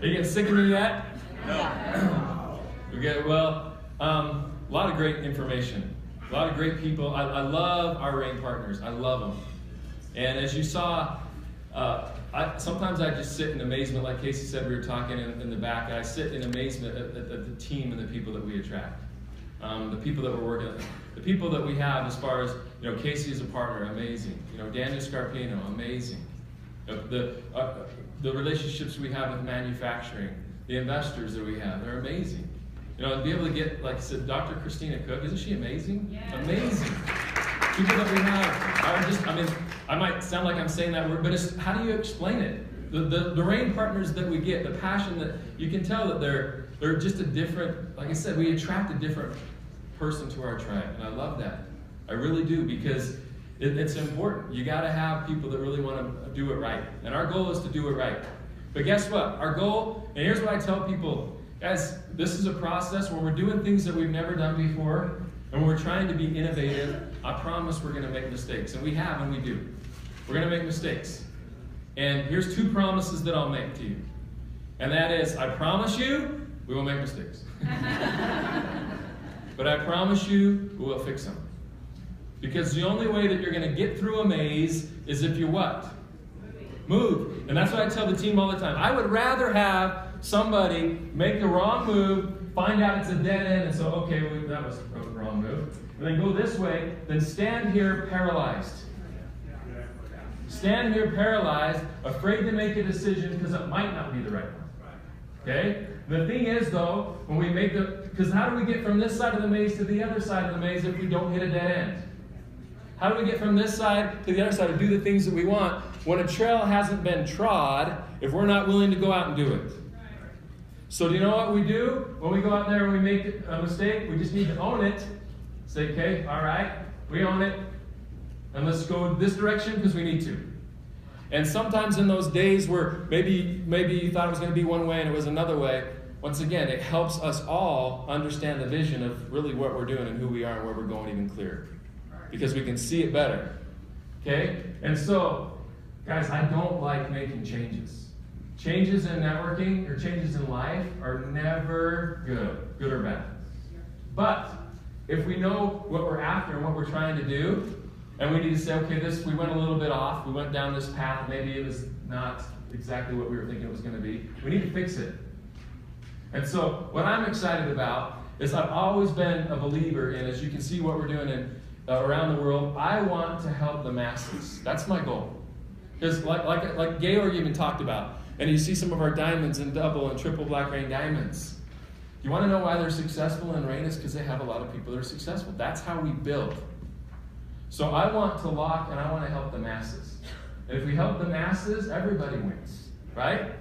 Are you getting sick of me yet? No. Okay, well, a lot of great information. A lot of great people. I love our RAIN partners. I love them. And as you saw, sometimes I just sit in amazement, like Casey said, we were talking in the back, and I sit in amazement at the team and the people that we attract. The people that we're working with. The people that we have as far as, Casey is a partner, amazing. Daniel Scarpino, amazing. The relationships we have with manufacturing, the investors that we have, they're amazing. To be able to get, like I said, Dr. Christina Cook, isn't she amazing? Yeah. Amazing. People that we have are just, I might sound like I'm saying that word, but how do you explain it? The RAIN partners that we get, the passion that, you can tell that they're just a different, like I said, we attract a different person to our tribe, and I love that. I really do, because it's important. You got to have people that really want to do it right, and our goal is to do it right. But guess what? Our goal, and here's what I tell people, guys, this is a process where we're doing things that we've never done before, and we're trying to be innovative. I promise we're going to make mistakes, and we have, and we do. We're going to make mistakes. And here's 2 promises that I'll make to you. And that is, I promise you, we will make mistakes. But I promise you, we will fix them. Because the only way that you're going to get through a maze is if you what? Move. And that's what I tell the team all the time. I would rather have somebody make the wrong move, find out it's a dead end, and so, okay, well, that was the wrong move, and then go this way, than stand here paralyzed. Stand here paralyzed, afraid to make a decision because it might not be the right one. Okay? The thing is, though, when we make because how do we get from this side of the maze to the other side of the maze if we don't hit a dead end? How do we get from this side to the other side to do the things that we want when a trail hasn't been trod if we're not willing to go out and do it? So do you know what we do? When we go out there and we make a mistake, we just need to own it. Say, okay, all right, we own it, and let's go this direction because we need to. And sometimes in those days where maybe you thought it was going to be one way and it was another way, once again, it helps us all understand the vision of really what we're doing and who we are and where we're going even clearer. Because we can see it better. Okay? And so, guys, I don't like making changes. Changes in networking or changes in life are never good or bad. But if we know what we're after and what we're trying to do, and we need to say, okay, we went a little bit off, we went down this path, maybe it was not exactly what we were thinking it was going to be, we need to fix it. And so what I'm excited about is I've always been a believer in, as you can see what we're doing around the world, I want to help the masses. That's my goal. Because like Georg even talked about, and you see some of our diamonds in double and triple black rain diamonds. You want to know why they're successful in rain? Is because they have a lot of people that are successful. That's how we build. So I want to lock and I want to help the masses. And if we help the masses, everybody wins. Right?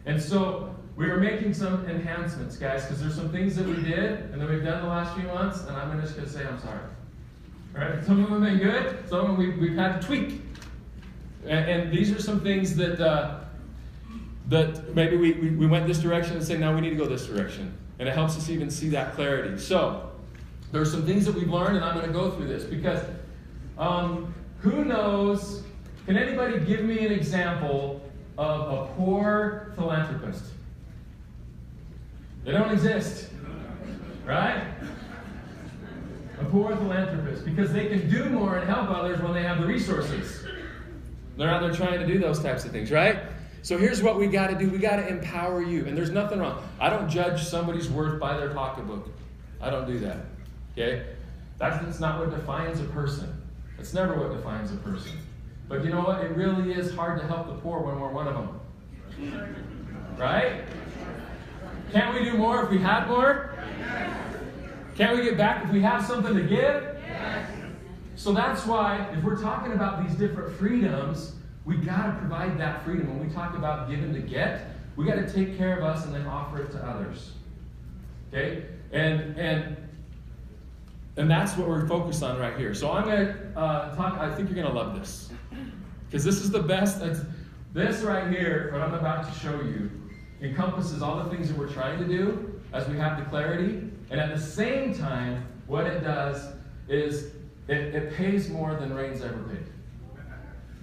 And so we were making some enhancements, guys, because there's some things that we did and that we've done the last few months, and I'm just going to say I'm sorry. All right? Some of them have been good, some of them we've had to tweak. And these are some things that maybe we went this direction and say, now we need to go this direction. And it helps us even see that clarity. So there are some things that we've learned, and I'm going to go through this because who knows, can anybody give me an example of a poor philanthropist? They don't exist, right? A poor philanthropist, because they can do more and help others when they have the resources. They're out there trying to do those types of things, right? So here's what we got to do. We got to empower you, and there's nothing wrong. I don't judge somebody's worth by their pocketbook. I don't do that, okay? That's not what defines a person. It's never what defines a person. But you know what? It really is hard to help the poor when we're one of them. Right? Can't we do more if we had more? Can't we get back if we have something to give? So that's why, if we're talking about these different freedoms, we got to provide that freedom. When we talk about giving to get, we got to take care of us and then offer it to others. Okay? And that's what we're focused on right here. So I'm going to talk, I think you're going to love this. Because this is the best. This right here, what I'm about to show you, encompasses all the things that we're trying to do as we have the clarity. And at the same time, what it does is it pays more than Rain's ever paid.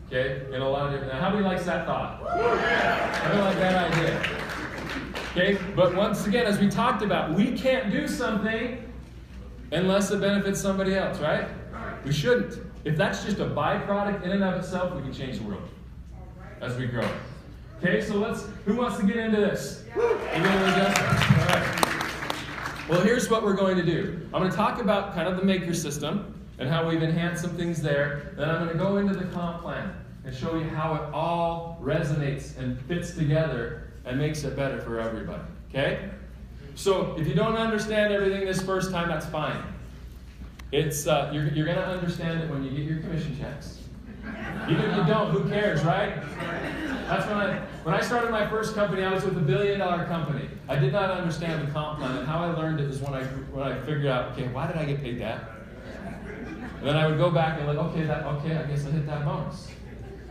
Okay? In a lot of different... Now, how many likes that thought? How many like that idea? Okay, but once again, as we talked about, we can't do something unless it benefits somebody else, right? We shouldn't. If that's just a byproduct in and of itself, we can change the world as we grow. Okay, so who wants to get into this? You gonna adjust? All right. Well, here's what we're going to do. I'm going to talk about kind of the maker system and how we've enhanced some things there. Then I'm going to go into the comp plan and show you how it all resonates and fits together and makes it better for everybody. Okay? So if you don't understand everything this first time, that's fine. It's you're going to understand it when you get your commission checks. Even if you don't, who cares, right? That's when I started my first company, I was with $1 billion company. I did not understand the comp plan, and how I learned it is when I figured out, okay, why did I get paid that? And then I would go back and okay, I guess I hit that bonus.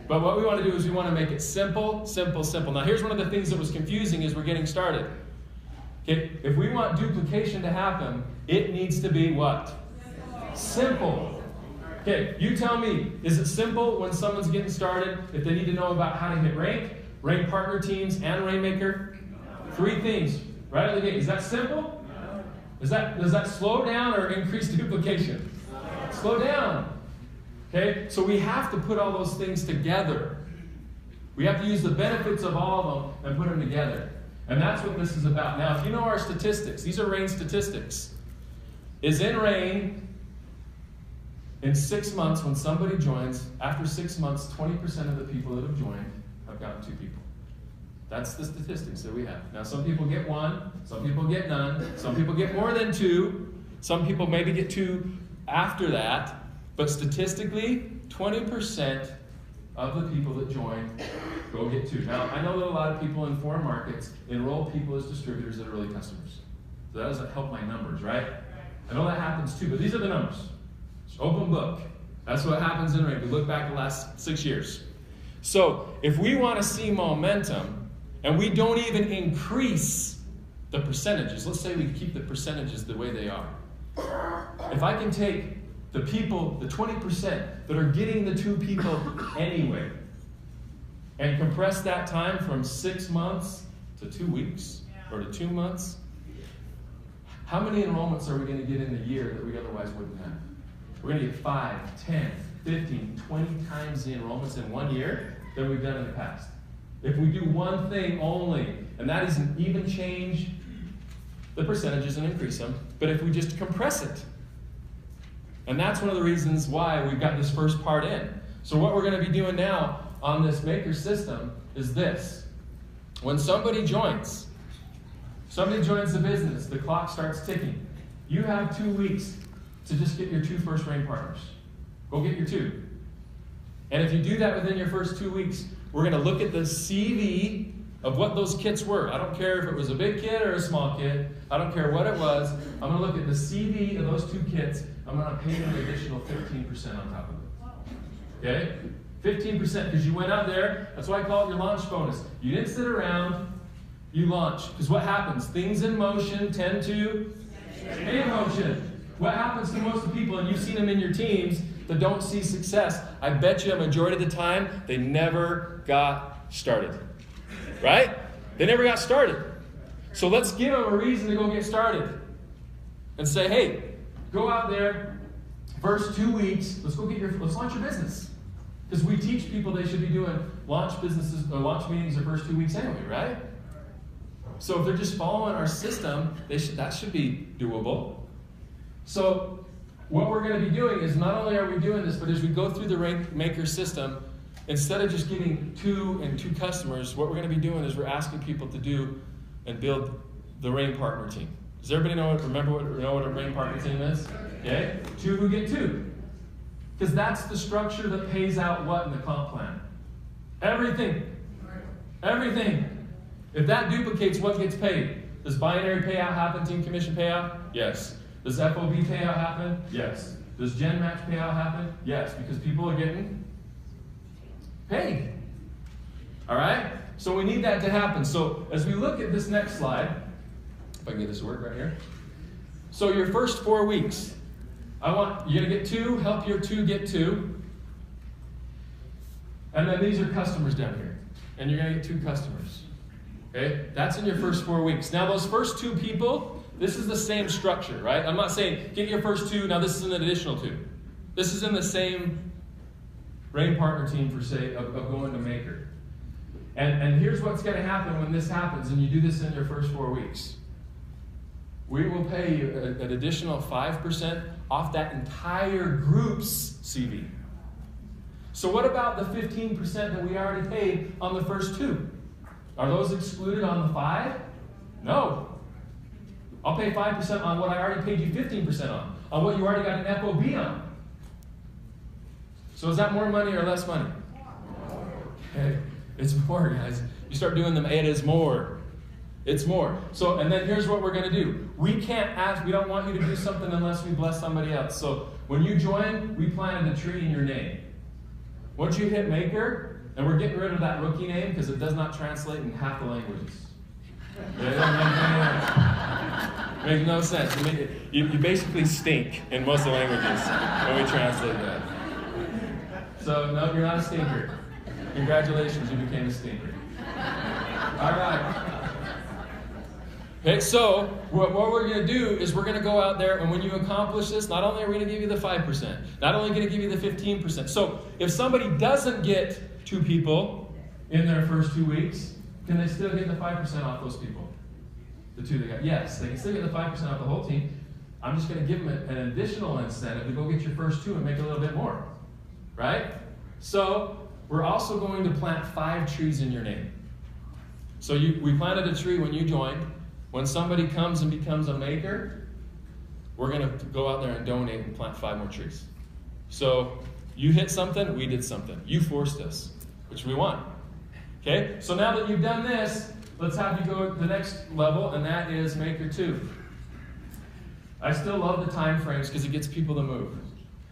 But what we want to do is we want to make it simple, simple, simple. Now here's one of the things that was confusing as we're getting started. Okay, if we want duplication to happen, it needs to be what? Simple. Okay, you tell me, is it simple when someone's getting started if they need to know about how to hit rank partner teams, and Rainmaker? 3 things right out of the gate. Is that simple? Does that slow down or increase duplication? Slow down. Okay, so we have to put all those things together. We have to use the benefits of all of them and put them together. And that's what this is about. Now, if you know our statistics, these are RAIN statistics. Is in RAIN, in 6 months, when somebody joins, after 6 months, 20% of the people that have joined have gotten 2 people. That's the statistics that we have. Now, some people get 1, some people get none, some people get more than 2, some people maybe get 2 after that, but statistically, 20% of the people that join go get 2. Now, I know that a lot of people in foreign markets enroll people as distributors that are really customers. So that doesn't help my numbers, right? I know that happens too, but these are the numbers. It's open book. That's what happens in RAIN. We look back the last 6 years. So if we want to see momentum, and we don't even increase the percentages, let's say we keep the percentages the way they are. If I can take the people, the 20% that are getting the 2 people anyway, and compress that time from 6 months to 2 weeks, or to 2 months, how many enrollments are we going to get in a year that we otherwise wouldn't have? We're going to get 5, 10, 15, 20 times the enrollments in 1 year than we've done in the past. If we do one thing only, and that isn't even change the percentages and increase them, but if we just compress it. And that's one of the reasons why we've got this first part in. So what we're going to be doing now on this maker system is this. When somebody joins the business, the clock starts ticking. You have 2 weeks to just get your 2 first RAIN partners. Go get your 2. And if you do that within your first 2 weeks, we're going to look at the CV of what those kits were. I don't care if it was a big kit or a small kit. I don't care what it was. I'm going to look at the CV of those 2 kits. I'm going to pay them an additional 15% on top of it. Okay? 15%, because you went out there. That's why I call it your launch bonus. You didn't sit around. You launch. Because what happens? Things in motion tend to stay in motion. What happens to most of the people, and you've seen them in your teams, that don't see success, I bet you a majority of the time, they never got started. Right? They never got started. So let's give them a reason to go get started. And say, hey, go out there, first 2 weeks, let's launch your business. Because we teach people they should be doing launch businesses or launch meetings the first 2 weeks anyway, right? So if they're just following our system, that should be doable. So what we're going to be doing is not only are we doing this, but as we go through the Rainmaker system, instead of just getting 2 and 2 customers, what we're going to be doing is we're asking people to do and build the RAIN partner team. Does everybody know what a RAIN partner team is? Okay? 2 who get 2. Because that's the structure that pays out what in the comp plan? Everything. Everything. If that duplicates, what gets paid? Does binary payout happen, team commission payout? Yes. Does FOB payout happen? Yes. Does Gen Match payout happen? Yes, because people are getting paid. All right? So we need that to happen. So as we look at this next slide, if I can get this to work right here. So your first 4 weeks, you're going to get 2, help your 2 get 2. And then these are customers down here. And you're going to get 2 customers. Okay? That's in your first 4 weeks. Now, those first 2 people, this is the same structure, right? I'm not saying get your first 2, now this is an additional 2. This is in the same Rain Partner team, for say, of going to Maker. And here's what's going to happen when this happens, and you do this in your first 4 weeks. We will pay you an additional 5% off that entire group's CV. So what about the 15% that we already paid on the first 2? Are those excluded on the 5? No. I'll pay 5% on what I already paid you 15% on what you already got an FOB on. So is that more money or less money? Okay. It's more, guys. You start doing them, it is more. It's more. So, and then here's what we're going to do. We can't ask, we don't want you to do something unless we bless somebody else. So when you join, we planted a tree in your name. Once you hit Maker, and we're getting rid of that rookie name because it does not translate in half the languages. It doesn't make no sense. You basically stink in most of the languages when we translate that. So, no, you're not a stinker. Congratulations, you became a stinker. All right. Okay, so what we're going to do is we're going to go out there, and when you accomplish this, not only are we going to give you the 5%, not only going to give you the 15%. So if somebody doesn't get 2 people in their first 2 weeks, can they still get the 5% off those people? The 2 they got? Yes, they can still get the 5% off the whole team. I'm just going to give them an additional incentive to go get your first 2 and make a little bit more. Right? So we're also going to plant 5 trees in your name. So we planted a tree when you joined. When somebody comes and becomes a Maker, we're going to go out there and donate and plant 5 more trees. So you hit something, we did something. You forced us, which we want. Okay? So now that you've done this, let's have you go to the next level, and that is Maker 2. I still love the time frames because it gets people to move.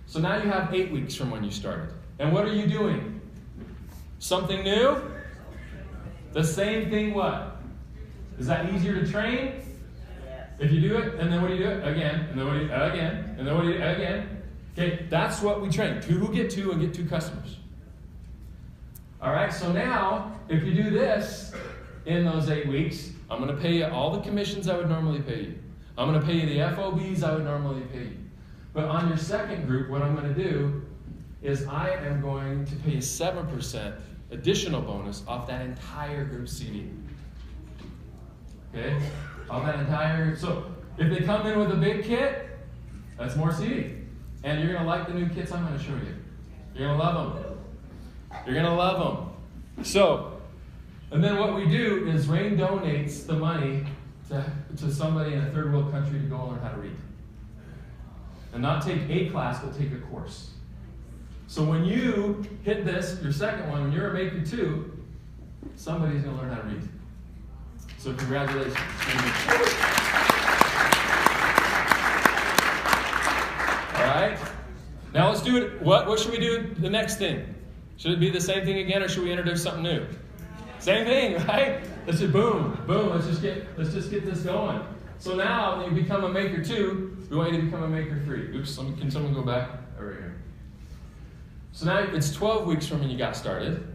So now you have 8 weeks from when you started. And what are you doing? Something new? The same thing what? Is that easier to train? Yes. If you do it, and then what do you do? Again, and then what do you again, and then what do you again? Okay, that's what we train. 2 who get 2 and get 2 customers. All right, so now, if you do this in those 8 weeks, I'm going to pay you all the commissions I would normally pay you. I'm going to pay you the FOBs I would normally pay you. But on your second group, what I'm going to do is I am going to pay you 7% additional bonus off that entire group CD. Okay? Off that entire, so if they come in with a big kit, that's more CD. And you're going to like the new kits I'm going to show you. You're going to love them. You're going to love them. So, and then what we do is Rain donates the money to somebody in a third world country to go learn how to read. And not take a class, but take a course. So when you hit this, your second one, when you're a Maker 2, somebody's going to learn how to read. So congratulations. All right. Now let's do it. What should we do the next thing? Should it be the same thing again, or should we introduce something new? Same thing, right? Let's just boom, boom. Let's just get this going. So now when you become a Maker 2, we want you to become a Maker 3. Oops, can someone go back over here? So now it's 12 weeks from when you got started.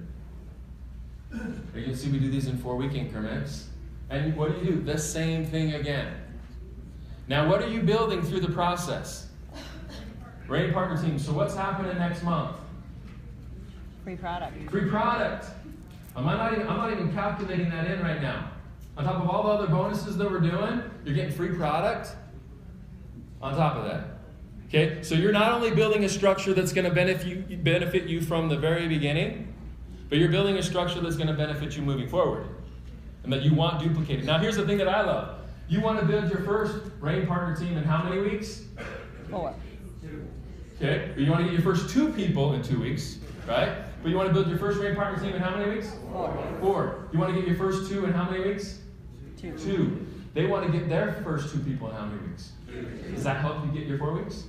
You can see we do these in 4-week increments. And what do? The same thing again. Now what are you building through the process? Rain Partner Team. So what's happening next month? Free product. Free product. I'm not even calculating that in right now. On top of all the other bonuses that we're doing, you're getting free product on top of that. Okay? So you're not only building a structure that's going to benefit you from the very beginning, but you're building a structure that's going to benefit you moving forward. And that you want duplicated. Now here's the thing that I love. You want to build your first Rain Partner Team in how many weeks? 4. Okay? But you want to get your first 2 people in 2 weeks, right? But you want to build your first Rain Partner Team in how many weeks? 4. You want to get your first 2 in how many weeks? 2. They want to get their first 2 people in how many weeks? Does that help you get your 4 weeks?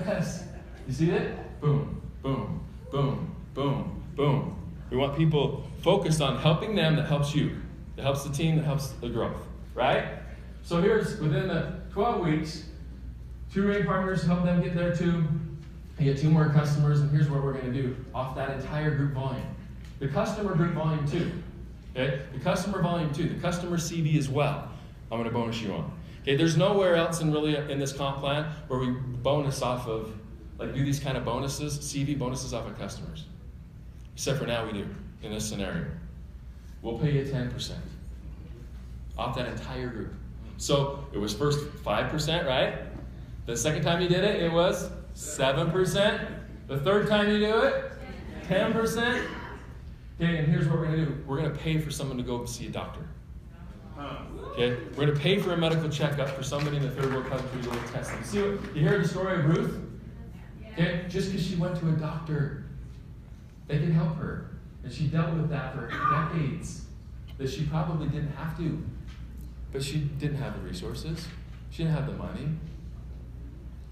Yes. You see that? Boom, boom, boom, boom, boom. We want people focused on helping them that helps you. That helps the team, that helps the growth. Right? So here's, within the 12 weeks, 2 Rain partners help them get their 2. You get 2 more customers, and here's what we're going to do off that entire group volume. The customer group volume 2. Okay? The customer volume too, the customer CV as well, I'm going to bonus you on. Okay? There's nowhere else in this comp plan where we bonus off of, like do these kind of bonuses, CV bonuses off of customers. Except for now we do, in this scenario. We'll pay you 10% off that entire group. So it was first 5%, right? The second time you did it, it was 7%. The third time you do it, 10%. Okay, and here's what we're going to do. We're going to pay for someone to go see a doctor. Okay, we're going to pay for a medical checkup for somebody in the third world country to go get tested. You hear the story of Ruth? Okay, just because she went to a doctor, they can help her. And she dealt with that for decades. That she probably didn't have to. But she didn't have the resources. She didn't have the money.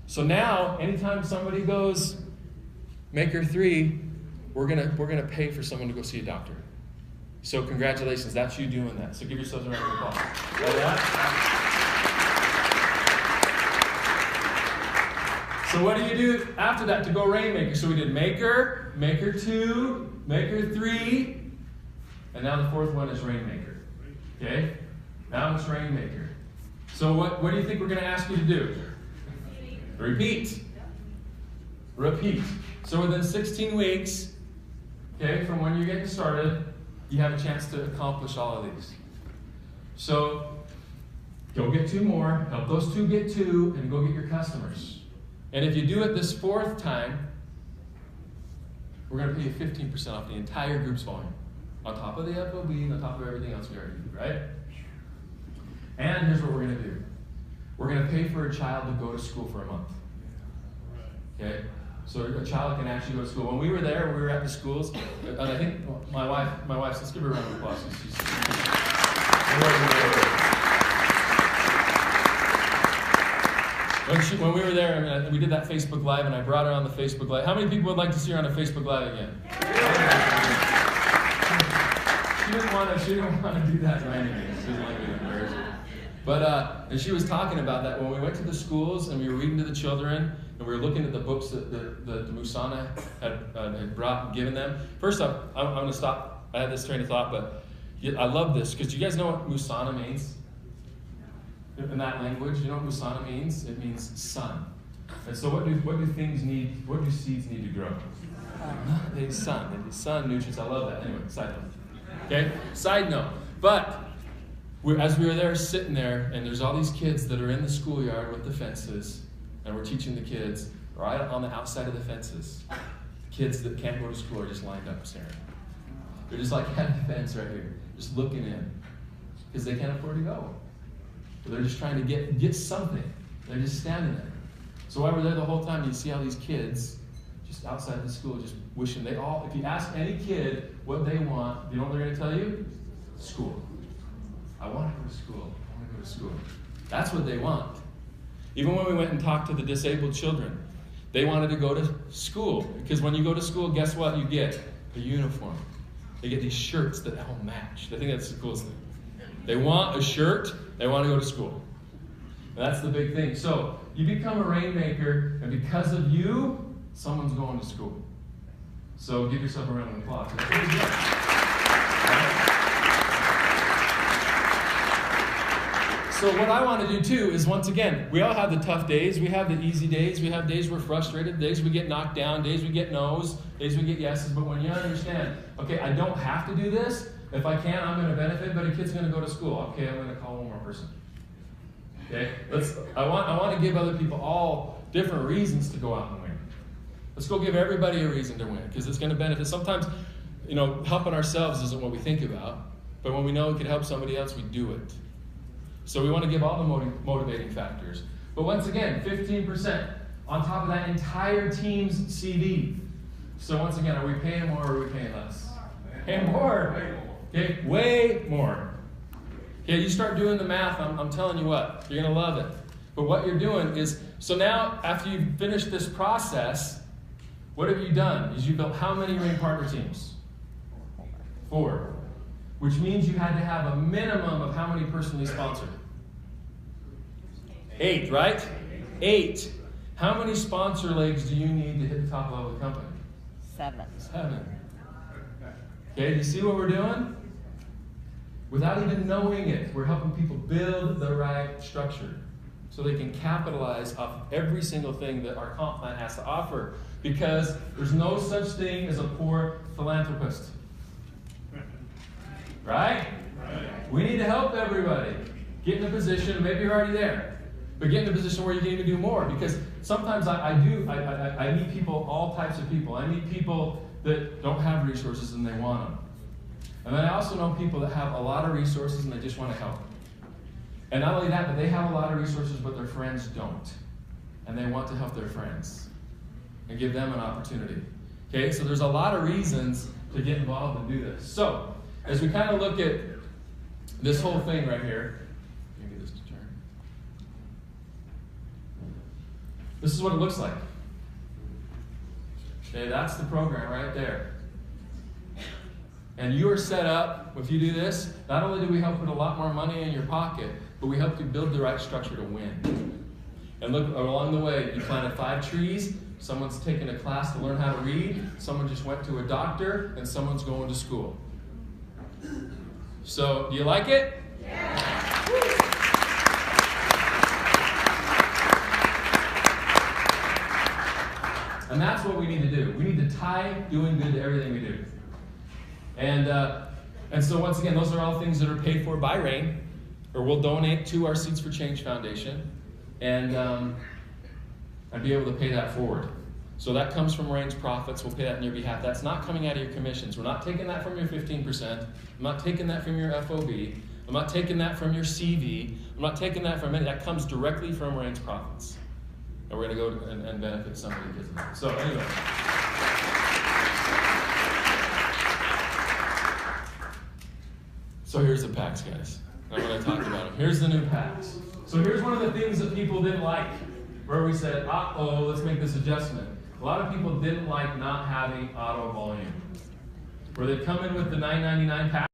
So now, anytime somebody goes, Maker 3, we're gonna pay for someone to go see a doctor. So congratulations, that's you doing that. So give yourselves a round of applause. Like that? So what do you do after that to go Rainmaker? So we did Maker, Maker 2, Maker 3, and now the fourth one is Rainmaker. Okay? Now it's Rainmaker. So what do you think we're going to ask you to do? Repeat. Repeat. So within 16 weeks, okay, from when you're getting started, you have a chance to accomplish all of these. So go get 2 more, help those 2 get 2, and go get your customers. And if you do it this 4th time, we're going to pay you 15% off the entire group's volume. On top of the FOB and on top of everything else we already do, right? And here's what we're going to do. We're going to pay for a child to go to school for a month. Okay? So a child can actually go to school. When we were there, we were at the schools, and I think my wife, let's give her a round of applause. When we were there, I mean, we did that Facebook Live, and I brought her on the Facebook Live. How many people would like to see her on a Facebook Live again? She didn't want to do that for anything. She didn't like being embarrassed. But and she was talking about that when we went to the schools and we were reading to the children and we were looking at the books that Musana had brought and given them. First up, I'm going to stop. I had this train of thought, but I love this because do you guys know what Musana means? In that language, you know what Musana means? It means sun. And so what do things need? What do seeds need to grow? They need sun. They need sun, nutrients. I love that. Anyway, side note. Okay? Side note. But as we were there sitting there, and there's all these kids that are in the schoolyard with the fences, and we're teaching the kids right on the outside of the fences. Kids that can't go to school are just lined up staring. They're just like at the fence right here, just looking in, because they can't afford to go. But they're just trying to get something. They're just standing there. So while we're there the whole time, you see all these kids just outside the school, just wishing if you ask any kid what they want, you know what they're going to tell you? School. I want to go to school. I want to go to school. That's what they want. Even when we went and talked to the disabled children, they wanted to go to school. Because when you go to school, guess what you get? A uniform. They get these shirts that all match. I think that's the coolest thing. They want a shirt. They want to go to school. And that's the big thing. So you become a Rainmaker, and because of you, someone's going to school. So give yourself a round of applause. That's pretty good. So what I want to do too is, once again, we all have the tough days. We have the easy days. We have days we're frustrated, days we get knocked down, days we get no's, days we get yeses. But when you understand, okay, I don't have to do this. If I can, I'm going to benefit, but a kid's going to go to school. Okay, I'm going to call one more person. Okay, I want to give other people all different reasons to go out and win. Let's go give everybody a reason to win, because it's going to benefit. Sometimes, helping ourselves isn't what we think about, but when we know it could help somebody else, we do it. So we want to give all the motivating factors. But once again, 15% on top of that entire team's CV. So once again, are we paying more or are we paying less? Paying more. Okay, way more. Okay, you start doing the math, I'm telling you what, you're going to love it. But what you're doing is, so now after you've finished this process, what have you done? Is you built how many Rain Partner teams? 4. Which means you had to have a minimum of how many personally sponsored? 8, right? 8. How many sponsor legs do you need to hit the top level of the company? 7. 7. Okay, do you see what we're doing? Without even knowing it, we're helping people build the right structure so they can capitalize off every single thing that our comp plan has to offer. Because there's no such thing as a poor philanthropist. Right? We need to help everybody get in a position, maybe you're already there, but get in a position where you can even do more. Because sometimes I meet people, all types of people. I meet people that don't have resources and they want them. And then I also know people that have a lot of resources and they just want to help. And not only that, but they have a lot of resources, but their friends don't. And they want to help their friends and give them an opportunity. Okay, so there's a lot of reasons to get involved and do this. So, as we kind of look at this whole thing right here, let me get this to turn. This is what it looks like. Okay, that's the program right there. And you are set up, if you do this, not only do we help put a lot more money in your pocket, but we help you build the right structure to win. And look, along the way, you planted 5 trees, someone's taken a class to learn how to read, someone just went to a doctor, and someone's going to school. So, do you like it? Yeah. And that's what we need to do. We need to tie doing good to everything we do. And so once again, those are all things that are paid for by RAIN, or we'll donate to our Seeds for Change Foundation, and be able to pay that forward. So that comes from RAIN's profits. We'll pay that on your behalf. That's not coming out of your commissions. We're not taking that from your 15%. I'm not taking that from your FOB. I'm not taking that from your CV. I'm not taking that from any. That comes directly from RAIN's profits. And we're going to go and benefit somebody because of that. So anyway. So here's the packs, guys. I'm going to talk about them. Here's the new packs. So here's one of the things that people didn't like, where we said, uh-oh, let's make this adjustment. A lot of people didn't like not having auto volume, where they come in with the $9.99 pack.